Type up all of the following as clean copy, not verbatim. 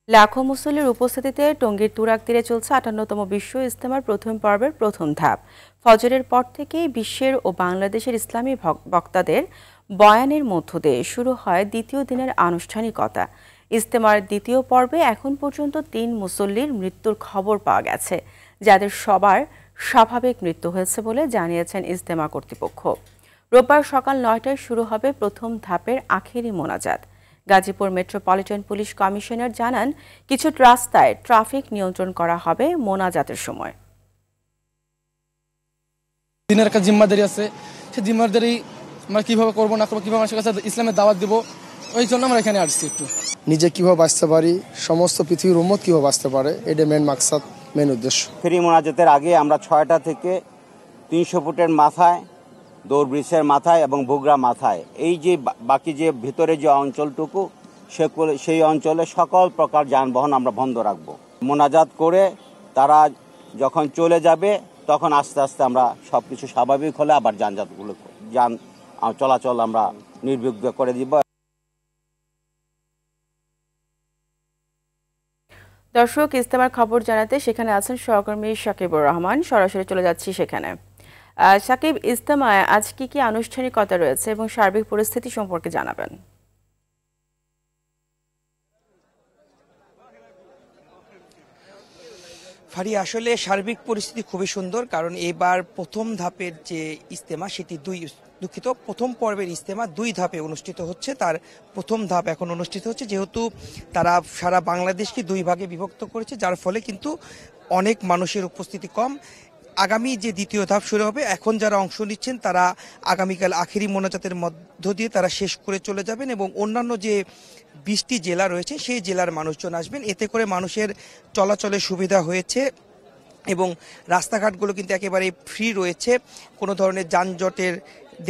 লাখো মুসল্লির উপস্থিতিতে টঙ্গীর তুরাগ তীরে চলছে ৫৮তম বিশ্ব ইজতেমার প্রথম পর্বের প্রথম ধাপ। ফজরের পর থেকেই বিশ্বের ও বাংলাদেশের ইসলামী বক্তাদের বয়ানের মধ্য দিয়ে শুরু হয় দ্বিতীয় দিনের আনুষ্ঠানিকতা। ইজতেমার দ্বিতীয় পর্বে এখন পর্যন্ত ৩ মুসল্লির মৃত্যুর খবর পাওয়া গেছে, যাদের সবার স্বাভাবিক মৃত্যু হয়েছে বলে জানিয়েছেন ইজতেমা কর্তৃপক্ষ। রোববার সকাল ৯টায় শুরু হবে প্রথম ধাপের আখেরি মোনাজাত। গাজীপুর মেট্রোপলিটন পুলিশ কমিশনার জানান, কিছু রাস্তায় ট্রাফিক নিয়ন্ত্রণ করা হবে মোনাজাতের সময়। দিনের একটা জিম্মাদারি আছে, সেই জিম্মাদারি আমরা কিভাবে করবো না করবো, কিভাবে মানুষের কাছে ইসলামের দাওয়াত দিব, ওই জন্য আমরা এখানে আসছি। একটু নিজে কিভাবে বাঁচতে পারি, সমস্ত পৃথিবীর উম্মত কিভাবে বাঁচতে পারে, এটা মেন মাকসাদ, মেন উদ্দেশ্য। ফেরি মোনাজাতের আগে আমরা ৬টা থেকে ৩০০ ফুটের মাথায়, দৌড় ব্রিজের মাথায় এবং বগুড়া মাথায়, এই যে বাকি যে ভিতরে যে অঞ্চলটুকু, সেই অঞ্চলে সকল প্রকার যানবাহন আমরা বন্ধ রাখব। মোনাজাত করে তারা যখন চলে যাবে তখন আস্তে আস্তে আমরা সবকিছু স্বাভাবিক হলে আবার যান চলাচল আমরা নির্বিঘ্ন করে দিব। দর্শক, ইজতেমার খবর জানাতে সেখানে আছেন সহকর্মী সাকিবুর রহমান। সরাসরি চলে যাচ্ছি সেখানে। সাকিব, ইজতেমায় আজ কি আনুষ্ঠানিকতা রয়েছে এবং সার্বিক পরিস্থিতি সম্পর্কে জানাবেন। ফারিয়া, আসলে সার্বিক পরিস্থিতি খুবই সুন্দর, কারণ এবার প্রথম ধাপের যে ইজতেমা সেটি প্রথম পর্বের ইজতেমা ২ ধাপে অনুষ্ঠিত হচ্ছে। তার প্রথম ধাপ এখন অনুষ্ঠিত হচ্ছে, যেহেতু তারা সারা বাংলাদেশকে ২ ভাগে বিভক্ত করেছে, যার ফলে কিন্তু অনেক মানুষের উপস্থিতি কম। আগামী যে দ্বিতীয় ধাপ শুরু হবে, এখন যারা অংশ নিচ্ছেন তারা আগামীকাল আখেরি মোনাজাতের মধ্য দিয়ে তারা শেষ করে চলে যাবেন এবং অন্যান্য যে ২০টি জেলা রয়েছে সেই জেলার মানুষজন আসবেন। এতে করে মানুষের চলাচলের সুবিধা হয়েছে এবং রাস্তাঘাটগুলো কিন্তু একেবারে ফ্রি রয়েছে, কোনো ধরনের যানজটের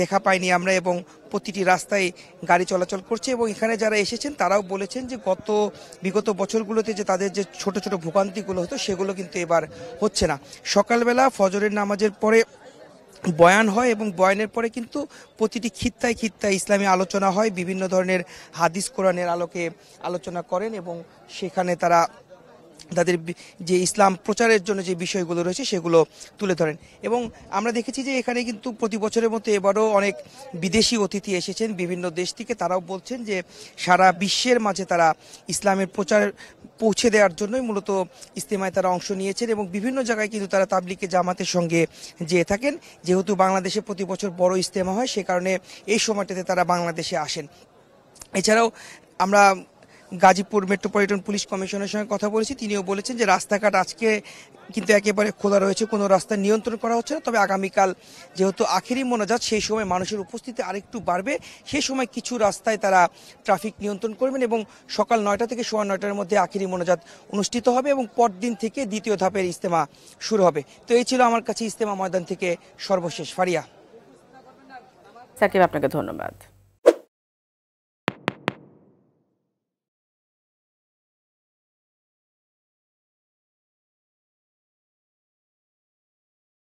দেখা পাইনি আমরা এবং প্রতিটি রাস্তায় গাড়ি চলাচল করছে। এবং এখানে যারা এসেছেন তারাও বলেছেন যে বিগত বছরগুলোতে যে তাদের যে ছোট ছোট ভোগান্তিগুলো হতো সেগুলো কিন্তু এবার হচ্ছে না। সকালবেলা ফজরের নামাজের পরে বয়ান হয় এবং বয়ানের পরে কিন্তু প্রতিটি খিত্তায় খিত্তায় ইসলামী আলোচনা হয়, বিভিন্ন ধরনের হাদিস কোরআনের আলোকে আলোচনা করেন এবং সেখানে তারা তাদের যে ইসলাম প্রচারের জন্য যে বিষয়গুলো রয়েছে সেগুলো তুলে ধরেন। এবং আমরা দেখেছি যে এখানে কিন্তু প্রতি বছরের মতো এবারও অনেক বিদেশি অতিথি এসেছেন বিভিন্ন দেশ থেকে। তারাও বলছেন যে সারা বিশ্বের মাঝে তারা ইসলামের প্রচার পৌঁছে দেওয়ার জন্যই মূলত ইজতেমায় তারা অংশ নিয়েছেন এবং বিভিন্ন জায়গায় কিন্তু তারা তাবলিগে জামাতের সঙ্গে যেয়ে থাকেন। যেহেতু বাংলাদেশে প্রতি বছর বড় ইজতেমা হয়, সে কারণে এই সময়টাতে তারা বাংলাদেশে আসেন। এছাড়াও আমরা গাজীপুর মেট্রোপলিটন পুলিশ কমিশনের সঙ্গে কথা বলেছি, তিনিও বলেছেন যে রাস্তাঘাট আজকে কিন্তু একেবারে খোলা রয়েছে, কোনো রাস্তা নিয়ন্ত্রণ করা হচ্ছে না। তবে আগামীকাল যেহেতু আখেরি মোনাজাত, সেই সময় মানুষের উপস্থিতি আরেকটু বাড়বে, সেই সময় কিছু রাস্তায় তারা ট্রাফিক নিয়ন্ত্রণ করবেন এবং সকাল ৯টা থেকে সোয়া ৯টার মধ্যে আখেরি মোনাজাত অনুষ্ঠিত হবে এবং পরদিন থেকে দ্বিতীয় ধাপের ইজতেমা শুরু হবে। তো এই ছিল আমার কাছে ইজতেমা ময়দান থেকে সর্বশেষ। ফারিয়া। সাকিব, আপনাকে ধন্যবাদ।